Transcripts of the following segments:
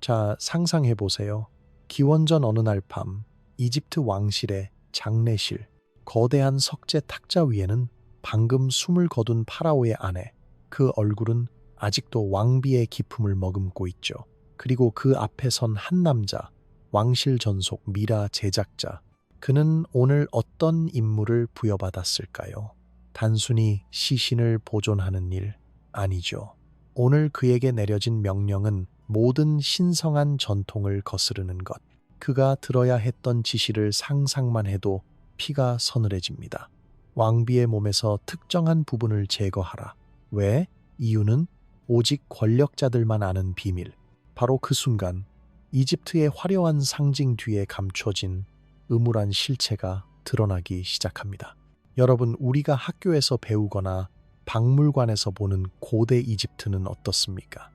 자, 상상해 보세요. 기원전 어느 날 밤, 이집트 왕실의 장례실, 거대한 석재 탁자 위에는 방금 숨을 거둔 파라오의 아내, 그 얼굴은 아직도 왕비의 기품을 머금고 있죠. 그리고 그 앞에 선 한 남자, 왕실 전속 미라 제작자. 그는 오늘 어떤 임무를 부여받았을까요? 단순히 시신을 보존하는 일 아니죠. 오늘 그에게 내려진 명령은 모든 신성한 전통을 거스르는 것. 그가 들어야 했던 지시를 상상만 해도 피가 서늘해집니다. 왕비의 몸에서 특정한 부분을 제거하라. 왜? 이유는 오직 권력자들만 아는 비밀. 바로 그 순간 이집트의 화려한 상징 뒤에 감춰진 음울한 실체가 드러나기 시작합니다. 여러분, 우리가 학교에서 배우거나 박물관에서 보는 고대 이집트는 어떻습니까?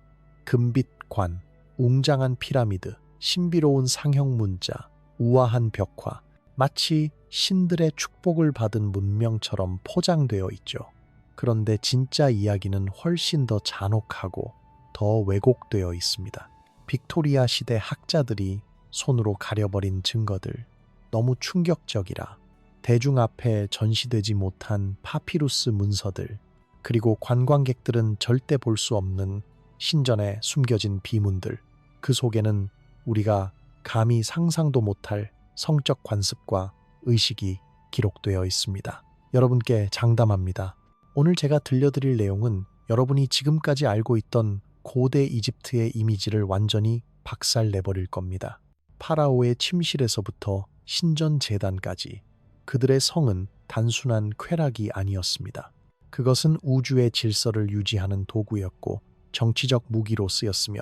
금빛 관, 웅장한 피라미드, 신비로운 상형 문자, 우아한 벽화, 마치 신들의 축복을 받은 문명처럼 포장되어 있죠. 그런데 진짜 이야기는 훨씬 더 잔혹하고 더 왜곡되어 있습니다. 빅토리아 시대 학자들이 손으로 가려버린 증거들, 너무 충격적이라 대중 앞에 전시되지 못한 파피루스 문서들, 그리고 관광객들은 절대 볼 수 없는 신전에 숨겨진 비문들, 그 속에는 우리가 감히 상상도 못할 성적 관습과 의식이 기록되어 있습니다. 여러분께 장담합니다. 오늘 제가 들려드릴 내용은 여러분이 지금까지 알고 있던 고대 이집트의 이미지를 완전히 박살내버릴 겁니다. 파라오의 침실에서부터 신전 제단까지 그들의 성은 단순한 쾌락이 아니었습니다. 그것은 우주의 질서를 유지하는 도구였고 정치적 무기로 쓰였으며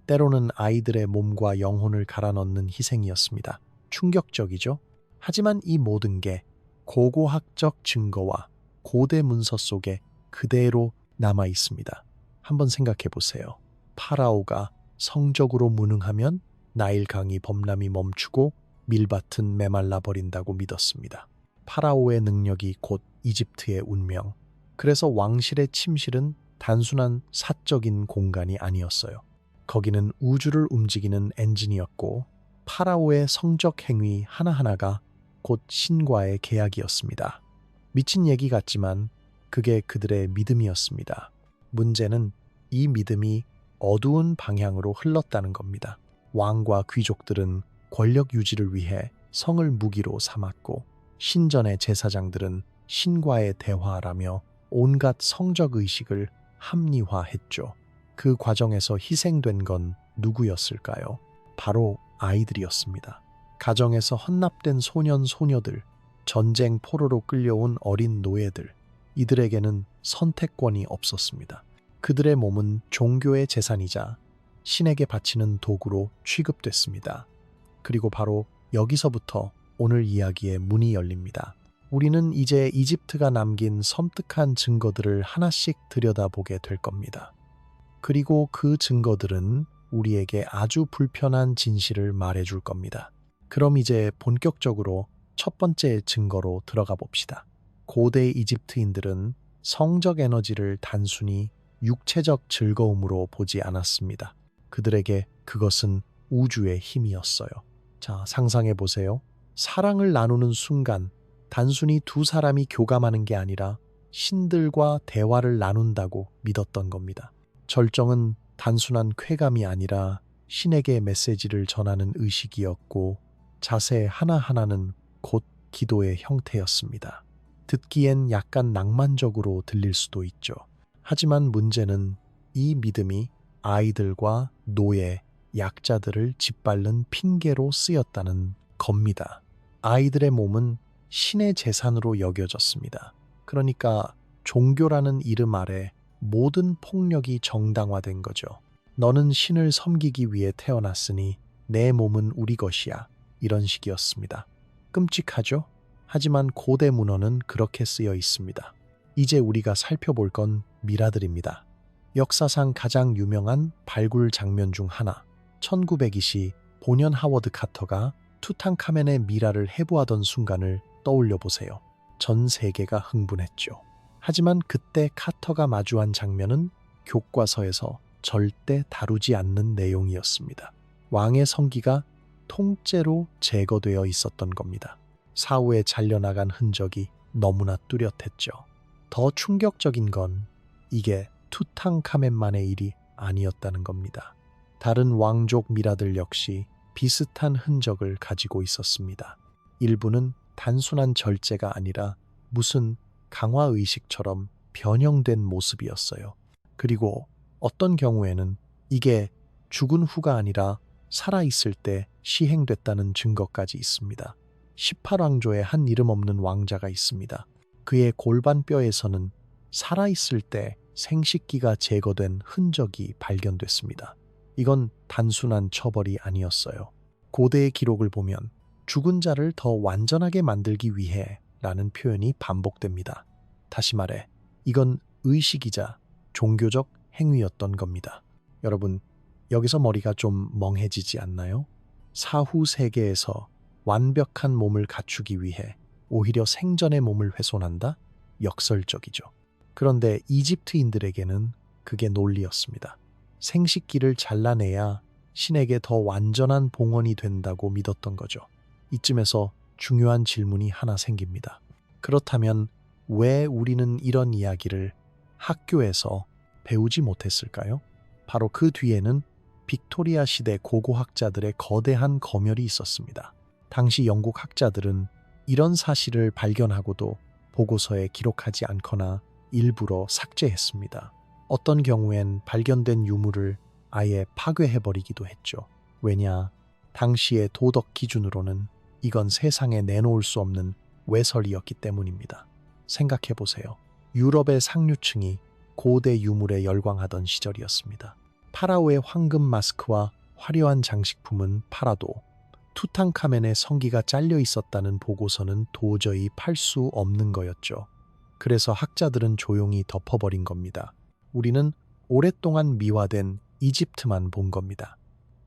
때로는 아이들의 몸과 영혼을 갈아넣는 희생이었습니다. 충격적이죠? 하지만 이 모든 게 고고학적 증거와 고대 문서 속에 그대로 남아 있습니다. 한번 생각해 보세요. 파라오가 성적으로 무능하면 나일강이 범람이 멈추고 밀밭은 메말라 버린다고 믿었습니다. 파라오의 능력이 곧 이집트의 운명. 그래서 왕실의 침실은 단순한 사적인 공간이 아니었어요. 거기는 우주를 움직이는 엔진이었고 파라오의 성적 행위 하나하나가 곧 신과의 계약이었습니다. 미친 얘기 같지만 그게 그들의 믿음이었습니다. 문제는 이 믿음이 어두운 방향으로 흘렀다는 겁니다. 왕과 귀족들은 권력 유지를 위해 성을 무기로 삼았고 신전의 제사장들은 신과의 대화라며 온갖 성적 의식을 합리화했죠. 그 과정에서 희생된 건 누구였을까요? 바로 아이들이었습니다. 가정에서 헌납된 소년, 소녀들, 전쟁 포로로 끌려온 어린 노예들, 이들에게는 선택권이 없었습니다. 그들의 몸은 종교의 재산이자 신에게 바치는 도구로 취급됐습니다. 그리고 바로 여기서부터 오늘 이야기의 문이 열립니다. 우리는 이제 이집트가 남긴 섬뜩한 증거들을 하나씩 들여다보게 될 겁니다. 그리고 그 증거들은 우리에게 아주 불편한 진실을 말해줄 겁니다. 그럼 이제 본격적으로 첫 번째 증거로 들어가 봅시다. 고대 이집트인들은 성적 에너지를 단순히 육체적 즐거움으로 보지 않았습니다. 그들에게 그것은 우주의 힘이었어요. 자, 상상해 보세요. 사랑을 나누는 순간 단순히 두 사람이 교감하는 게 아니라 신들과 대화를 나눈다고 믿었던 겁니다. 절정은 단순한 쾌감이 아니라 신에게 메시지를 전하는 의식이었고 자세 하나하나는 곧 기도의 형태였습니다. 듣기엔 약간 낭만적으로 들릴 수도 있죠. 하지만 문제는 이 믿음이 아이들과 노예, 약자들을 짓밟는 핑계로 쓰였다는 겁니다. 아이들의 몸은 신의 재산으로 여겨졌습니다. 그러니까 종교라는 이름 아래 모든 폭력이 정당화된 거죠. 너는 신을 섬기기 위해 태어났으니 내 몸은 우리 것이야. 이런 식이었습니다. 끔찍하죠? 하지만 고대 문헌은 그렇게 쓰여 있습니다. 이제 우리가 살펴볼 건 미라들입니다. 역사상 가장 유명한 발굴 장면 중 하나, 1920 본연 하워드 카터가 투탕카멘의 미라를 해부하던 순간을 떠올려 보세요. 전 세계가 흥분했죠. 하지만 그때 카터가 마주한 장면은 교과서에서 절대 다루지 않는 내용이었습니다. 왕의 성기가 통째로 제거되어 있었던 겁니다. 사후에 잘려나간 흔적이 너무나 뚜렷했죠. 더 충격적인 건 이게 투탕카멘만의 일이 아니었다는 겁니다. 다른 왕족 미라들 역시 비슷한 흔적을 가지고 있었습니다. 일부는 단순한 절제가 아니라 무슨 강화의식처럼 변형된 모습이었어요. 그리고 어떤 경우에는 이게 죽은 후가 아니라 살아있을 때 시행됐다는 증거까지 있습니다. 18왕조에 한 이름 없는 왕자가 있습니다. 그의 골반뼈에서는 살아있을 때 생식기가 제거된 흔적이 발견됐습니다. 이건 단순한 처벌이 아니었어요. 고대의 기록을 보면 죽은 자를 더 완전하게 만들기 위해 라는 표현이 반복됩니다. 다시 말해, 이건 의식이자 종교적 행위였던 겁니다. 여러분, 여기서 머리가 좀 멍해지지 않나요? 사후 세계에서 완벽한 몸을 갖추기 위해 오히려 생전의 몸을 훼손한다? 역설적이죠. 그런데 이집트인들에게는 그게 논리였습니다. 생식기를 잘라내야 신에게 더 완전한 봉헌이 된다고 믿었던 거죠. 이쯤에서 중요한 질문이 하나 생깁니다. 그렇다면 왜 우리는 이런 이야기를 학교에서 배우지 못했을까요? 바로 그 뒤에는 빅토리아 시대 고고학자들의 거대한 검열이 있었습니다. 당시 영국 학자들은 이런 사실을 발견하고도 보고서에 기록하지 않거나 일부러 삭제했습니다. 어떤 경우엔 발견된 유물을 아예 파괴해버리기도 했죠. 왜냐, 당시의 도덕 기준으로는 이건 세상에 내놓을 수 없는 외설이었기 때문입니다. 생각해보세요. 유럽의 상류층이 고대 유물에 열광하던 시절이었습니다. 파라오의 황금 마스크와 화려한 장식품은 팔아도 투탕카멘의 성기가 잘려 있었다는 보고서는 도저히 팔 수 없는 거였죠. 그래서 학자들은 조용히 덮어버린 겁니다. 우리는 오랫동안 미화된 이집트만 본 겁니다.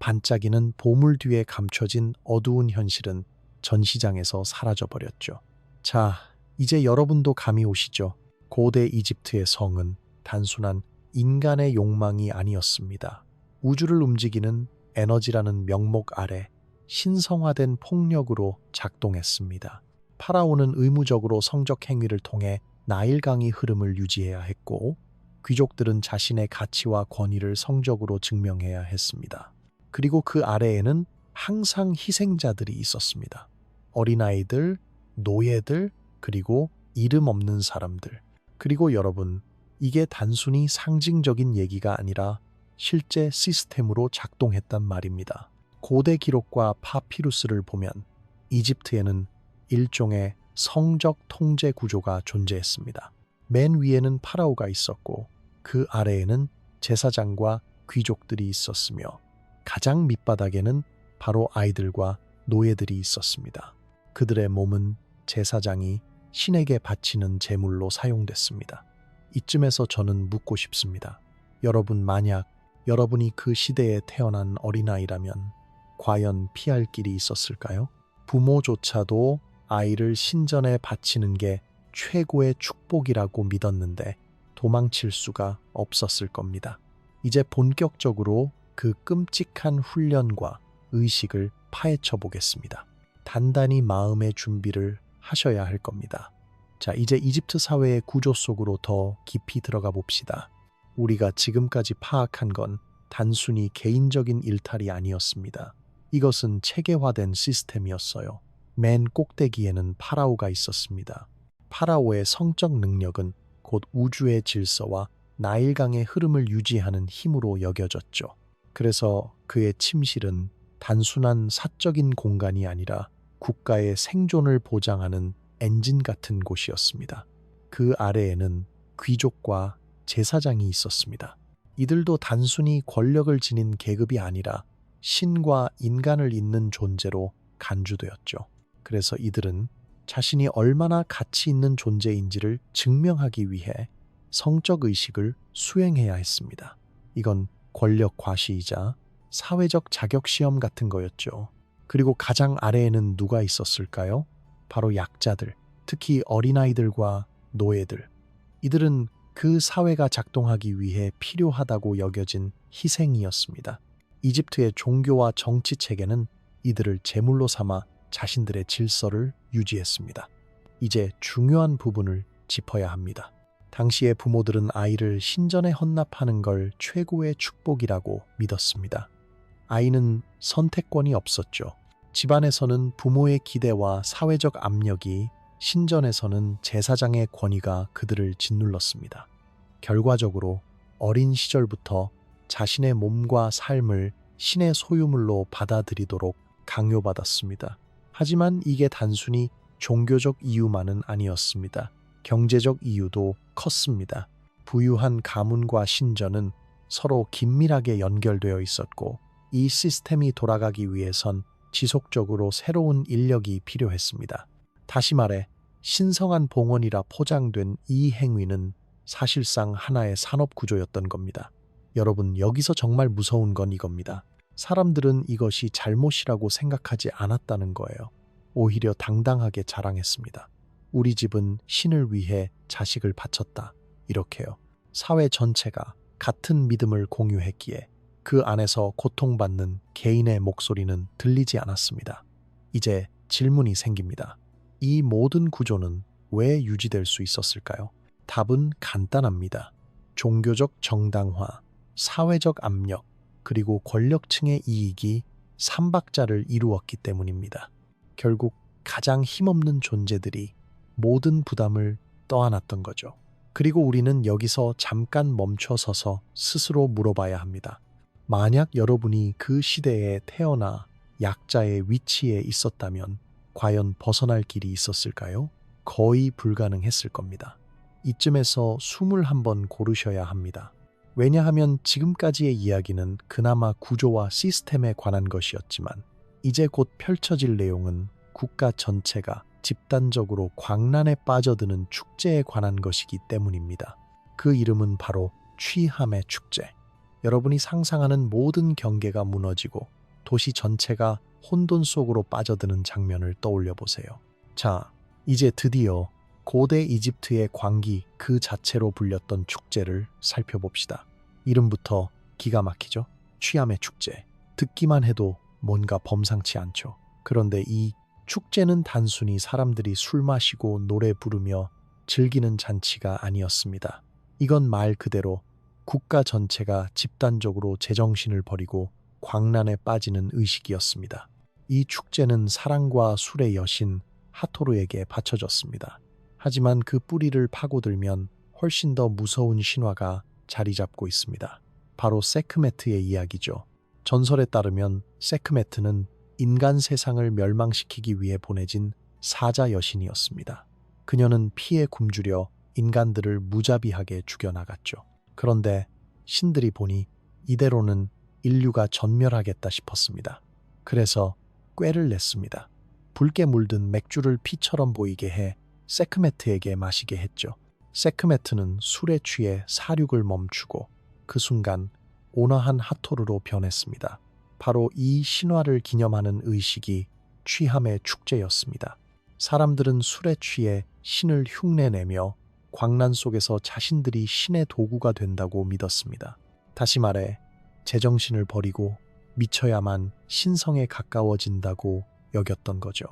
반짝이는 보물 뒤에 감춰진 어두운 현실은 전시장에서 사라져버렸죠. 자, 이제 여러분도 감이 오시죠? 고대 이집트의 성은 단순한 인간의 욕망이 아니었습니다. 우주를 움직이는 에너지라는 명목 아래 신성화된 폭력으로 작동했습니다. 파라오는 의무적으로 성적 행위를 통해 나일강의 흐름을 유지해야 했고, 귀족들은 자신의 가치와 권위를 성적으로 증명해야 했습니다. 그리고 그 아래에는 항상 희생자들이 있었습니다. 어린아이들, 노예들, 그리고 이름 없는 사람들. 그리고 여러분, 이게 단순히 상징적인 얘기가 아니라 실제 시스템으로 작동했단 말입니다. 고대 기록과 파피루스를 보면 이집트에는 일종의 성적 통제 구조가 존재했습니다. 맨 위에는 파라오가 있었고 그 아래에는 제사장과 귀족들이 있었으며 가장 밑바닥에는 바로 아이들과 노예들이 있었습니다. 그들의 몸은 제사장이 신에게 바치는 제물로 사용됐습니다. 이쯤에서 저는 묻고 싶습니다. 여러분, 만약 여러분이 그 시대에 태어난 어린아이라면 과연 피할 길이 있었을까요? 부모조차도 아이를 신전에 바치는 게 최고의 축복이라고 믿었는데 도망칠 수가 없었을 겁니다. 이제 본격적으로 그 끔찍한 훈련과 의식을 파헤쳐 보겠습니다. 단단히 마음의 준비를 하셔야 할 겁니다. 자, 이제 이집트 사회의 구조 속으로 더 깊이 들어가 봅시다. 우리가 지금까지 파악한 건 단순히 개인적인 일탈이 아니었습니다. 이것은 체계화된 시스템이었어요. 맨 꼭대기에는 파라오가 있었습니다. 파라오의 성적 능력은 곧 우주의 질서와 나일강의 흐름을 유지하는 힘으로 여겨졌죠. 그래서 그의 침실은 단순한 사적인 공간이 아니라 국가의 생존을 보장하는 엔진 같은 곳이었습니다. 그 아래에는 귀족과 제사장이 있었습니다. 이들도 단순히 권력을 지닌 계급이 아니라 신과 인간을 잇는 존재로 간주되었죠. 그래서 이들은 자신이 얼마나 가치 있는 존재인지를 증명하기 위해 성적 의식을 수행해야 했습니다. 이건 권력 과시이자 사회적 자격 시험 같은 거였죠. 그리고 가장 아래에는 누가 있었을까요? 바로 약자들, 특히 어린아이들과 노예들. 이들은 그 사회가 작동하기 위해 필요하다고 여겨진 희생이었습니다. 이집트의 종교와 정치 체계는 이들을 제물로 삼아 자신들의 질서를 유지했습니다. 이제 중요한 부분을 짚어야 합니다. 당시의 부모들은 아이를 신전에 헌납하는 걸 최고의 축복이라고 믿었습니다. 아이는 선택권이 없었죠. 집안에서는 부모의 기대와 사회적 압력이, 신전에서는 제사장의 권위가 그들을 짓눌렀습니다. 결과적으로 어린 시절부터 자신의 몸과 삶을 신의 소유물로 받아들이도록 강요받았습니다. 하지만 이게 단순히 종교적 이유만은 아니었습니다. 경제적 이유도 컸습니다. 부유한 가문과 신전은 서로 긴밀하게 연결되어 있었고, 이 시스템이 돌아가기 위해선 지속적으로 새로운 인력이 필요했습니다. 다시 말해 신성한 봉헌이라 포장된 이 행위는 사실상 하나의 산업 구조였던 겁니다. 여러분, 여기서 정말 무서운 건 이겁니다. 사람들은 이것이 잘못이라고 생각하지 않았다는 거예요. 오히려 당당하게 자랑했습니다. 우리 집은 신을 위해 자식을 바쳤다. 이렇게요. 사회 전체가 같은 믿음을 공유했기에 그 안에서 고통받는 개인의 목소리는 들리지 않았습니다. 이제 질문이 생깁니다. 이 모든 구조는 왜 유지될 수 있었을까요? 답은 간단합니다. 종교적 정당화, 사회적 압력, 그리고 권력층의 이익이 삼박자를 이루었기 때문입니다. 결국 가장 힘없는 존재들이 모든 부담을 떠안았던 거죠. 그리고 우리는 여기서 잠깐 멈춰서서 스스로 물어봐야 합니다. 만약 여러분이 그 시대에 태어나 약자의 위치에 있었다면 과연 벗어날 길이 있었을까요? 거의 불가능했을 겁니다. 이쯤에서 숨을 한번 고르셔야 합니다. 왜냐하면 지금까지의 이야기는 그나마 구조와 시스템에 관한 것이었지만, 이제 곧 펼쳐질 내용은 국가 전체가 집단적으로 광란에 빠져드는 축제에 관한 것이기 때문입니다. 그 이름은 바로 취함의 축제. 여러분이 상상하는 모든 경계가 무너지고 도시 전체가 혼돈 속으로 빠져드는 장면을 떠올려 보세요. 자, 이제 드디어 고대 이집트의 광기 그 자체로 불렸던 축제를 살펴봅시다. 이름부터 기가 막히죠? 취함의 축제. 듣기만 해도 뭔가 범상치 않죠. 그런데 이 축제는 단순히 사람들이 술 마시고 노래 부르며 즐기는 잔치가 아니었습니다. 이건 말 그대로 국가 전체가 집단적으로 제정신을 버리고 광란에 빠지는 의식이었습니다. 이 축제는 사랑과 술의 여신 하토르에게 바쳐졌습니다. 하지만 그 뿌리를 파고들면 훨씬 더 무서운 신화가 자리 잡고 있습니다. 바로 세크메트의 이야기죠. 전설에 따르면 세크메트는 인간 세상을 멸망시키기 위해 보내진 사자 여신이었습니다. 그녀는 피에 굶주려 인간들을 무자비하게 죽여나갔죠. 그런데 신들이 보니 이대로는 인류가 전멸하겠다 싶었습니다. 그래서 꾀를 냈습니다. 붉게 물든 맥주를 피처럼 보이게 해 세크메트에게 마시게 했죠. 세크메트는 술에 취해 사륙을 멈추고 그 순간 온화한 하토르로 변했습니다. 바로 이 신화를 기념하는 의식이 취함의 축제였습니다. 사람들은 술에 취해 신을 흉내내며 광란 속에서 자신들이 신의 도구가 된다고 믿었습니다. 다시 말해 제정신을 버리고 미쳐야만 신성에 가까워진다고 여겼던 거죠.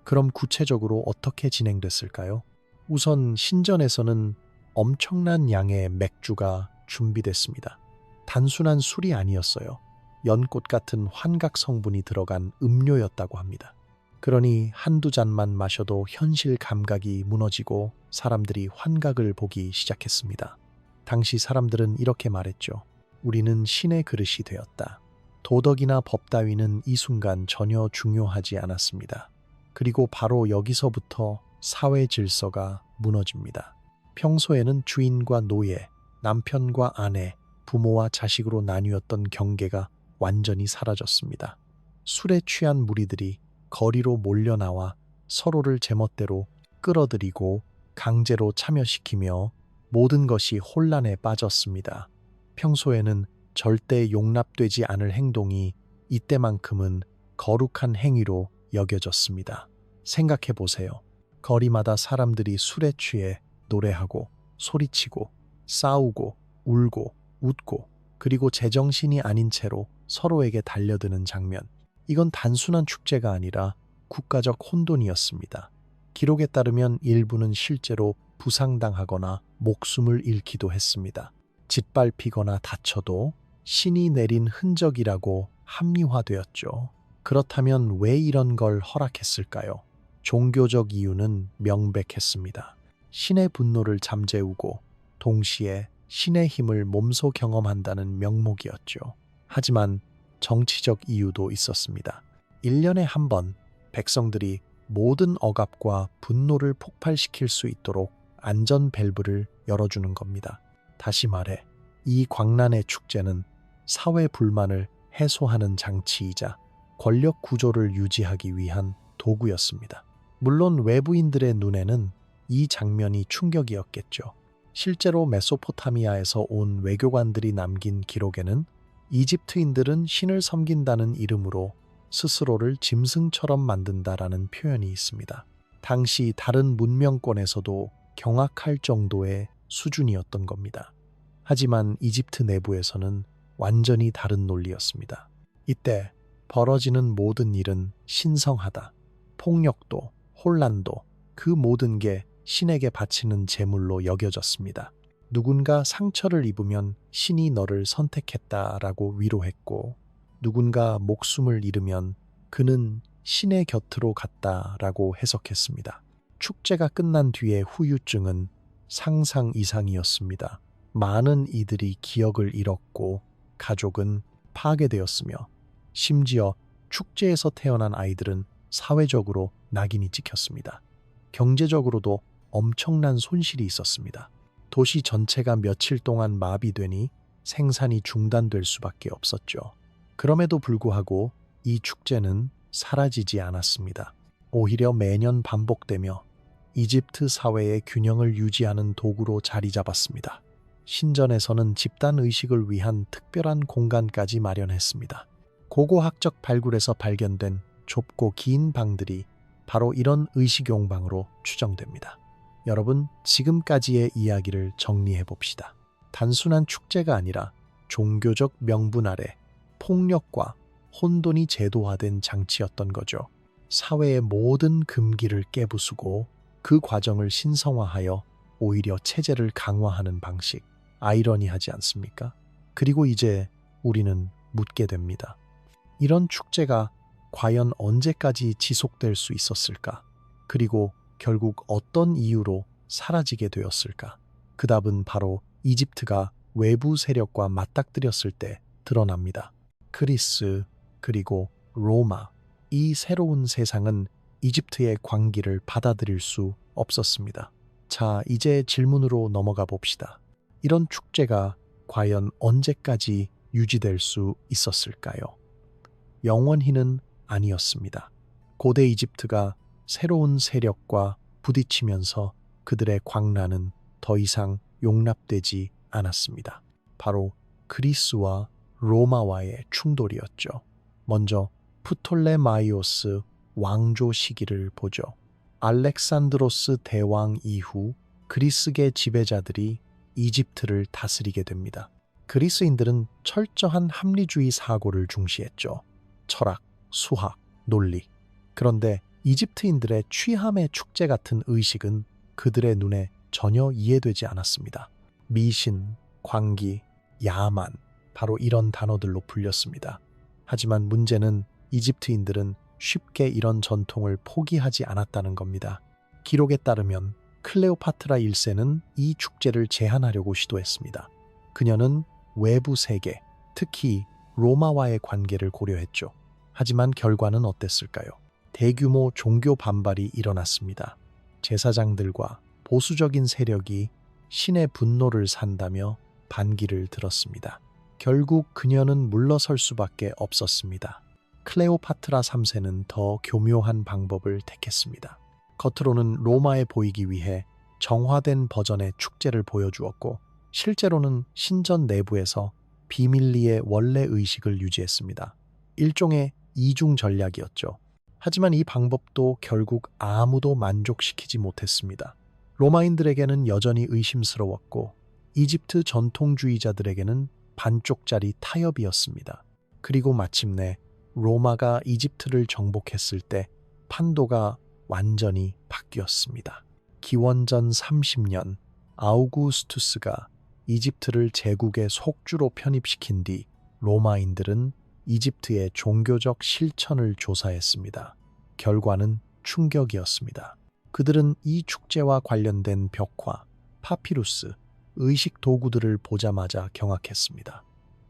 그럼 구체적으로 어떻게 진행됐을까요? 우선 신전에서는 엄청난 양의 맥주가 준비됐습니다. 단순한 술이 아니었어요. 연꽃 같은 환각 성분이 들어간 음료였다고 합니다. 그러니 한두 잔만 마셔도 현실 감각이 무너지고 사람들이 환각을 보기 시작했습니다. 당시 사람들은 이렇게 말했죠. 우리는 신의 그릇이 되었다. 도덕이나 법 따위는 이 순간 전혀 중요하지 않았습니다. 그리고 바로 여기서부터 사회 질서가 무너집니다. 평소에는 주인과 노예, 남편과 아내, 부모와 자식으로 나뉘었던 경계가 완전히 사라졌습니다. 술에 취한 무리들이 거리로 몰려나와 서로를 제멋대로 끌어들이고 강제로 참여시키며 모든 것이 혼란에 빠졌습니다. 평소에는 절대 용납되지 않을 행동이 이때만큼은 거룩한 행위로 여겨졌습니다. 생각해 보세요. 거리마다 사람들이 술에 취해 노래하고 소리치고 싸우고 울고 웃고 그리고 제정신이 아닌 채로 서로에게 달려드는 장면. 이건 단순한 축제가 아니라 국가적 혼돈이었습니다. 기록에 따르면 일부는 실제로 부상당하거나 목숨을 잃기도 했습니다. 짓밟히거나 다쳐도 신이 내린 흔적이라고 합리화되었죠. 그렇다면 왜 이런 걸 허락했을까요? 종교적 이유는 명백했습니다. 신의 분노를 잠재우고 동시에 신의 힘을 몸소 경험한다는 명목이었죠. 하지만 정치적 이유도 있었습니다. 1년에 한 번 백성들이 모든 억압과 분노를 폭발시킬 수 있도록 안전 밸브를 열어주는 겁니다. 다시 말해, 이 광란의 축제는 사회 불만을 해소하는 장치이자 권력 구조를 유지하기 위한 도구였습니다. 물론 외부인들의 눈에는 이 장면이 충격이었겠죠. 실제로 메소포타미아에서 온 외교관들이 남긴 기록에는 이집트인들은 신을 섬긴다는 이름으로 스스로를 짐승처럼 만든다라는 표현이 있습니다. 당시 다른 문명권에서도 경악할 정도의 수준이었던 겁니다. 하지만 이집트 내부에서는 완전히 다른 논리였습니다. 이때 벌어지는 모든 일은 신성하다. 폭력도, 혼란도, 그 모든 게 신에게 바치는 제물로 여겨졌습니다. 누군가 상처를 입으면 신이 너를 선택했다라고 위로했고, 누군가 목숨을 잃으면 그는 신의 곁으로 갔다라고 해석했습니다. 축제가 끝난 뒤의 후유증은 상상 이상이었습니다. 많은 이들이 기억을 잃었고 가족은 파괴되었으며 심지어 축제에서 태어난 아이들은 사회적으로 낙인이 찍혔습니다. 경제적으로도 엄청난 손실이 있었습니다. 도시 전체가 며칠 동안 마비되니 생산이 중단될 수밖에 없었죠. 그럼에도 불구하고 이 축제는 사라지지 않았습니다. 오히려 매년 반복되며 이집트 사회의 균형을 유지하는 도구로 자리 잡았습니다. 신전에서는 집단 의식을 위한 특별한 공간까지 마련했습니다. 고고학적 발굴에서 발견된 좁고 긴 방들이 바로 이런 의식용방으로 추정됩니다. 여러분, 지금까지의 이야기를 정리해 봅시다. 단순한 축제가 아니라 종교적 명분 아래 폭력과 혼돈이 제도화된 장치였던 거죠. 사회의 모든 금기를 깨부수고 그 과정을 신성화하여 오히려 체제를 강화하는 방식. 아이러니하지 않습니까? 그리고 이제 우리는 묻게 됩니다. 이런 축제가 과연 언제까지 지속될 수 있었을까? 그리고 결국 어떤 이유로 사라지게 되었을까? 그 답은 바로 이집트가 외부 세력과 맞닥뜨렸을 때 드러납니다. 그리스, 그리고 로마, 이 새로운 세상은 이집트의 광기를 받아들일 수 없었습니다. 자, 이제 질문으로 넘어가 봅시다. 이런 축제가 과연 언제까지 유지될 수 있었을까요? 영원히는 아니었습니다. 고대 이집트가 새로운 세력과 부딪히면서 그들의 광란은 더 이상 용납되지 않았습니다. 바로 그리스와 로마와의 충돌이었죠. 먼저 프톨레마이오스 왕조 시기를 보죠. 알렉산드로스 대왕 이후 그리스계 지배자들이 이집트를 다스리게 됩니다. 그리스인들은 철저한 합리주의 사고를 중시했죠. 철학, 수학, 논리. 그런데 이집트인들의 취함의 축제 같은 의식은 그들의 눈에 전혀 이해되지 않았습니다. 미신, 광기, 야만, 바로 이런 단어들로 불렸습니다. 하지만 문제는 이집트인들은 쉽게 이런 전통을 포기하지 않았다는 겁니다. 기록에 따르면 클레오파트라 1세는 이 축제를 제한하려고 시도했습니다. 그녀는 외부 세계, 특히 로마와의 관계를 고려했죠. 하지만 결과는 어땠을까요? 대규모 종교 반발이 일어났습니다. 제사장들과 보수적인 세력이 신의 분노를 산다며 반기를 들었습니다. 결국 그녀는 물러설 수밖에 없었습니다. 클레오파트라 3세는 더 교묘한 방법을 택했습니다. 겉으로는 로마에 보이기 위해 정화된 버전의 축제를 보여주었고, 실제로는 신전 내부에서 비밀리에 원래 의식을 유지했습니다. 일종의 이중 전략이었죠. 하지만 이 방법도 결국 아무도 만족시키지 못했습니다. 로마인들에게는 여전히 의심스러웠고, 이집트 전통주의자들에게는 반쪽짜리 타협이었습니다. 그리고 마침내 로마가 이집트를 정복했을 때 판도가 완전히 바뀌었습니다. 기원전 30년 아우구스투스가 이집트를 제국의 속주로 편입시킨 뒤 로마인들은 이집트의 종교적 실천을 조사했습니다. 결과는 충격이었습니다. 그들은 이 축제와 관련된 벽화, 파피루스, 의식 도구들을 보자마자 경악했습니다.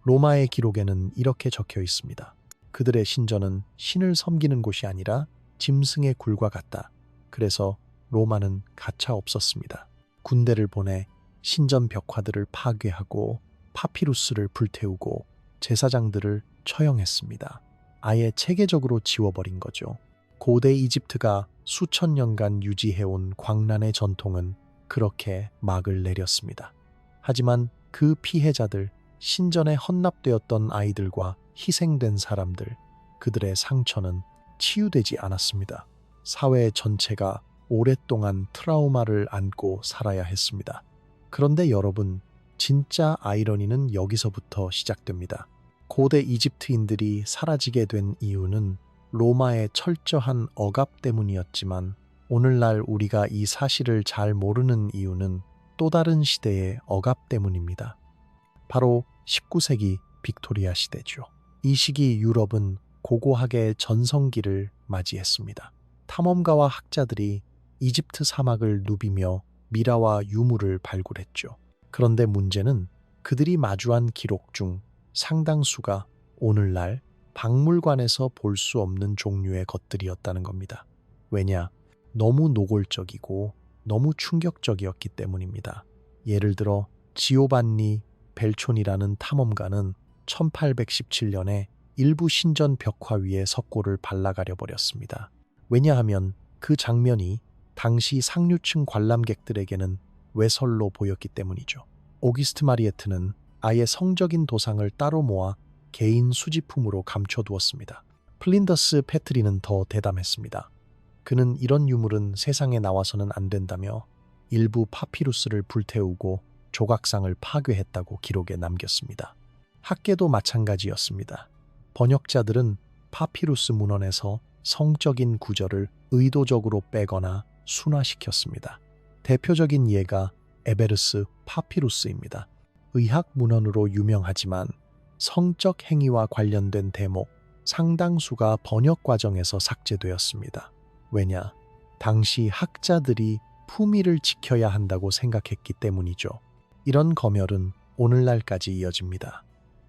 로마의 기록에는 이렇게 적혀 있습니다. 그들의 신전은 신을 섬기는 곳이 아니라 짐승의 굴과 같다. 그래서 로마는 가차 없었습니다. 군대를 보내 신전 벽화들을 파괴하고 파피루스를 불태우고 제사장들을 처형했습니다. 아예 체계적으로 지워버린 거죠. 고대 이집트가 수천 년간 유지해온 광란의 전통은 그렇게 막을 내렸습니다. 하지만 그 피해자들, 신전에 헌납되었던 아이들과 희생된 사람들, 그들의 상처는 치유되지 않았습니다. 사회 전체가 오랫동안 트라우마를 안고 살아야 했습니다. 그런데 여러분, 진짜 아이러니는 여기서부터 시작됩니다. 고대 이집트인들이 사라지게 된 이유는 로마의 철저한 억압 때문이었지만 오늘날 우리가 이 사실을 잘 모르는 이유는 또 다른 시대의 억압 때문입니다. 바로 19세기 빅토리아 시대죠. 이 시기 유럽은 고고학의 전성기를 맞이했습니다. 탐험가와 학자들이 이집트 사막을 누비며 미라와 유물을 발굴했죠. 그런데 문제는 그들이 마주한 기록 중 상당수가 오늘날 박물관에서 볼 수 없는 종류의 것들이었다는 겁니다. 왜냐? 너무 노골적이고 너무 충격적이었기 때문입니다. 예를 들어 지오반니 벨촌이라는 탐험가는 1817년에 일부 신전 벽화 위에 석고를 발라가려 버렸습니다. 왜냐하면 그 장면이 당시 상류층 관람객들에게는 외설로 보였기 때문이죠. 오기스트 마리에트는 아예 성적인 도상을 따로 모아 개인 수집품으로 감춰두었습니다. 플린더스 패트리는 더 대담했습니다. 그는 이런 유물은 세상에 나와서는 안 된다며 일부 파피루스를 불태우고 조각상을 파괴했다고 기록에 남겼습니다. 학계도 마찬가지였습니다. 번역자들은 파피루스 문헌에서 성적인 구절을 의도적으로 빼거나 순화시켰습니다. 대표적인 예가 에베르스 파피루스입니다. 의학 문헌으로 유명하지만 성적 행위와 관련된 대목 상당수가 번역 과정에서 삭제되었습니다. 왜냐? 당시 학자들이 품위를 지켜야 한다고 생각했기 때문이죠. 이런 검열은 오늘날까지 이어집니다.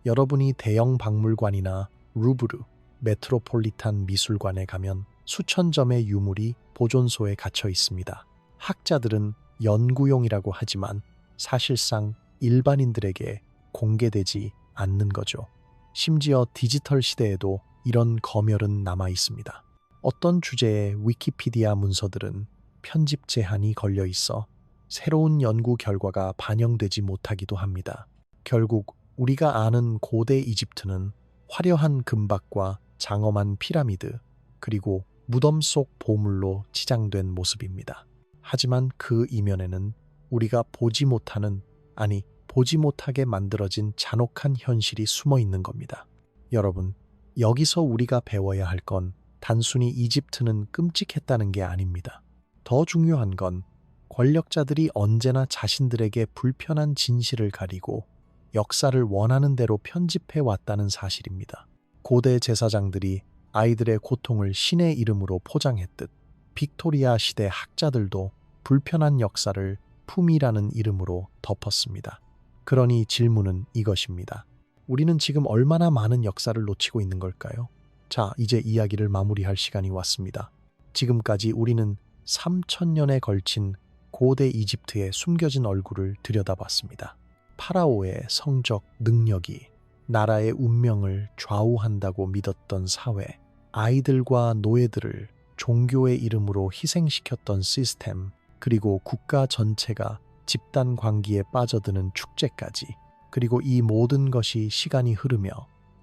여러분이 대형 박물관이나 루브르, 메트로폴리탄 미술관에 가면 수천 점의 유물이 보존소에 갇혀 있습니다. 학자들은 연구용이라고 하지만 사실상 일반인들에게 공개되지 않는 거죠. 심지어 디지털 시대에도 이런 검열은 남아 있습니다. 어떤 주제의 위키피디아 문서들은 편집 제한이 걸려 있어 새로운 연구 결과가 반영되지 못하기도 합니다. 결국 우리가 아는 고대 이집트는 화려한 금박과 장엄한 피라미드, 그리고 무덤 속 보물로 치장된 모습입니다. 하지만 그 이면에는 우리가 보지 못하는, 아니 보지 못하게 만들어진 잔혹한 현실이 숨어 있는 겁니다. 여러분, 여기서 우리가 배워야 할 건 단순히 이집트는 끔찍했다는 게 아닙니다. 더 중요한 건 권력자들이 언제나 자신들에게 불편한 진실을 가리고 역사를 원하는 대로 편집해 왔다는 사실입니다. 고대 제사장들이 아이들의 고통을 신의 이름으로 포장했듯 빅토리아 시대 학자들도 불편한 역사를 품위라는 이름으로 덮었습니다. 그러니 질문은 이것입니다. 우리는 지금 얼마나 많은 역사를 놓치고 있는 걸까요? 자, 이제 이야기를 마무리할 시간이 왔습니다. 지금까지 우리는 3000년에 걸친 고대 이집트의 숨겨진 얼굴을 들여다봤습니다. 파라오의 성적 능력이 나라의 운명을 좌우한다고 믿었던 사회, 아이들과 노예들을 종교의 이름으로 희생시켰던 시스템, 그리고 국가 전체가 집단 관계에 빠져드는 축제까지, 그리고 이 모든 것이 시간이 흐르며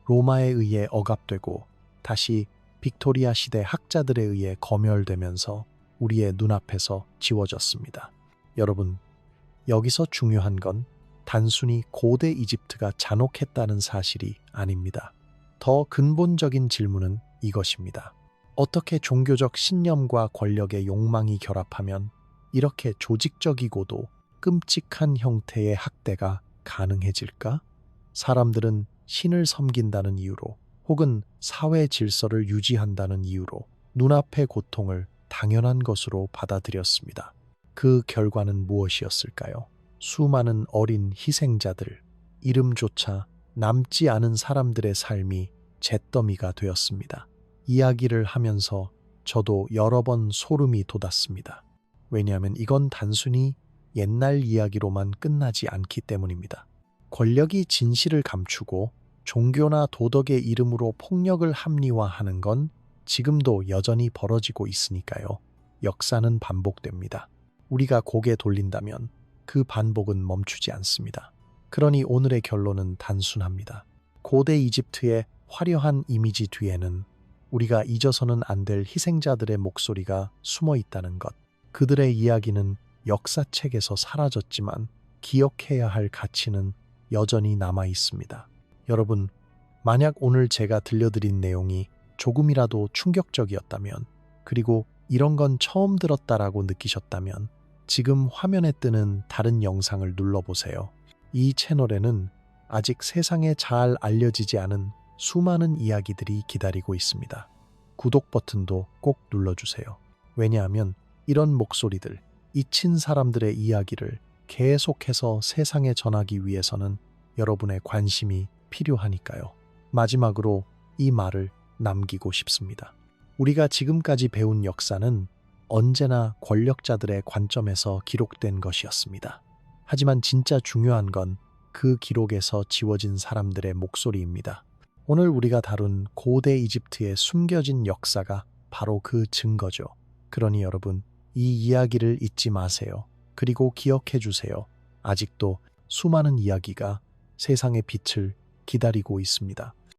로마에 의해 억압되고 다시 빅토리아 시대 학자들에 의해 검열되면서 우리의 눈앞에서 지워졌습니다. 여러분, 여기서 중요한 건 단순히 고대 이집트가 잔혹했다는 사실이 아닙니다. 더 근본적인 질문은 이것입니다. 어떻게 종교적 신념과 권력의 욕망이 결합하면 이렇게 조직적이고도 끔찍한 형태의 학대가 가능해질까? 사람들은 신을 섬긴다는 이유로 혹은 사회 질서를 유지한다는 이유로 눈앞의 고통을 당연한 것으로 받아들였습니다. 그 결과는 무엇이었을까요? 수많은 어린 희생자들, 이름조차 남지 않은 사람들의 삶이 잿더미가 되었습니다. 이야기를 하면서 저도 여러 번 소름이 돋았습니다. 왜냐하면 이건 단순히 옛날 이야기로만 끝나지 않기 때문입니다. 권력이 진실을 감추고 종교나 도덕의 이름으로 폭력을 합리화하는 건 지금도 여전히 벌어지고 있으니까요. 역사는 반복됩니다. 우리가 고개 돌린다면 그 반복은 멈추지 않습니다. 그러니 오늘의 결론은 단순합니다. 고대 이집트의 화려한 이미지 뒤에는 우리가 잊어서는 안 될 희생자들의 목소리가 숨어 있다는 것. 그들의 이야기는 역사책에서 사라졌지만 기억해야 할 가치는 여전히 남아 있습니다. 여러분, 만약 오늘 제가 들려드린 내용이 조금이라도 충격적이었다면, 그리고 이런 건 처음 들었다라고 느끼셨다면 지금 화면에 뜨는 다른 영상을 눌러보세요. 이 채널에는 아직 세상에 잘 알려지지 않은 수많은 이야기들이 기다리고 있습니다. 구독 버튼도 꼭 눌러주세요. 왜냐하면 이런 목소리들, 잊힌 사람들의 이야기를 계속해서 세상에 전하기 위해서는 여러분의 관심이 필요하니까요. 마지막으로 이 말을 남기고 싶습니다. 우리가 지금까지 배운 역사는 언제나 권력자들의 관점에서 기록된 것이었습니다. 하지만 진짜 중요한 건 그 기록에서 지워진 사람들의 목소리입니다. 오늘 우리가 다룬 고대 이집트의 숨겨진 역사가 바로 그 증거죠. 그러니 여러분, 이 이야기를 잊지 마세요. 그리고 기억해 주세요. 아직도 수많은 이야기가 세상의 빛을 기다리고 있습니다.